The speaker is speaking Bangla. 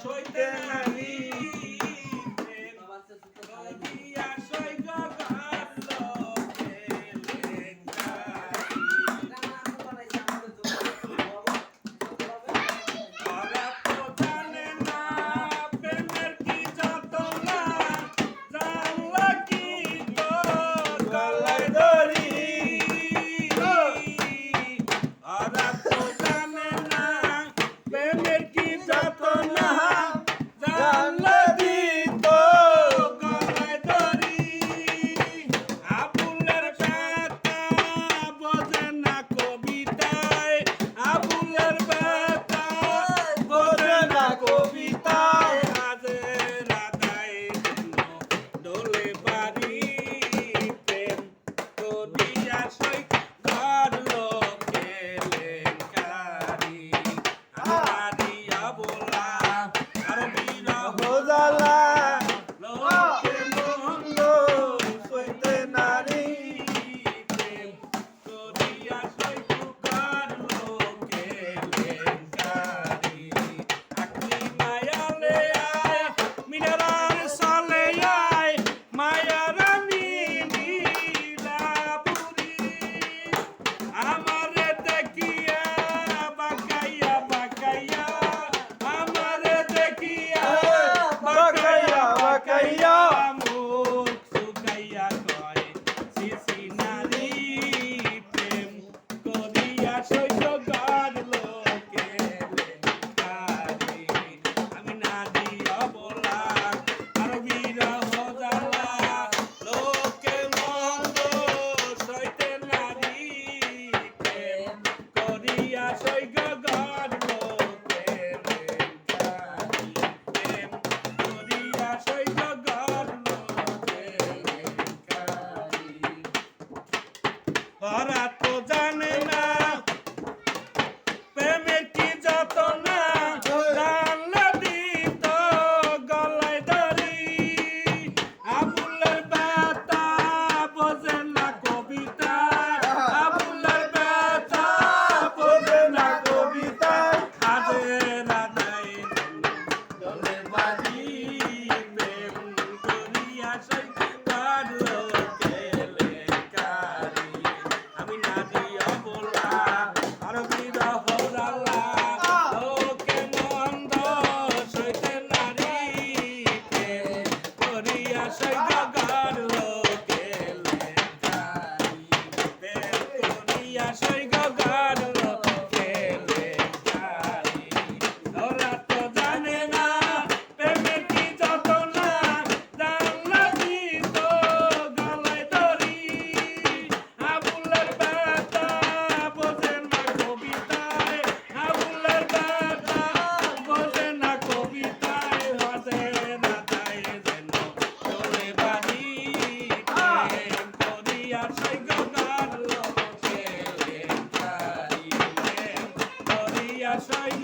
সইতে নারী করিয়া সইগ গান লোকে লেঙ্গারি ওরা তো জানে না প্রেমের কি যাতনা জানলা কি তো গলায় দড়ি ওরা তো জানে না প্রেমের কি যাতনা জানলা দিত গলায় দড়ি আবুলের ব্যথা বোঝে না কবিতায় আবুলের ব্যথা বোঝে না কবিতায় হাজের আদায় দোলে বাড়ি প্রেম করিয়া সই ঘর লোকে লেঙ্গারি আরিয়া বলা আর বিরহ জ্বালা লোকে মন্দ সইতে নারী প্রেম করিয়া সই ঘর লোকে লেঙ্গারি আকলি মায়ালে আয় মিনারার সালে আয় মায়ারা নীলাপুরি আমারে দেখিয়া বাকাইয়া বাকাইয়া আমারে দেখিয়া বাকাইয়া বাকাইয়া মুখ শুকাইয়া কয় সিসি নারী প্রেম করিয়া সইত গান লোকে লেঙ্গারি আমি না দিয়া বলা আর বিরহ জ্বালা লোকে মন্দ সইতে নারী প্রেম করিয়া সইগ গান লোকে লেঙ্গারি প্রেম করিয়া সইগ গান লোকে লেঙ্গারি ওরা তো জানে না প্রেমের কি যাতনা জানলা দিত গলায় দড়ি আবুলের ব্যথা বোঝে না কবিতা আবুলের ব্যথা বোঝে না কবিতা হাজের আদায় দোলে বাড়ি প্রেম করিয়া সই ঘর লোকে লেঙ্গারি আমি না দিয়া বলা আর বিরহ জ্বালা লোকে মন্দ সইতে নারী প্রেম করিয়া সইগ ঘর লোকে লেঙ্গারি প্রেম করিয়া সইগ ঘর লোকে লেঙ্গারি ওরা তো জানে না প্রেমের কি যাতনা জানলা দিত গলায় দড়ি আবুলের ব্যথা বোঝে না কবিতায় আবুলের ব্যথা বোঝে না কবিতায় হাজের আদায় যেন দোলে বাড়ি প্রেম করিয়া সইগ গান লোকে লেঙ্গারি প্রেম করিয়া সইগ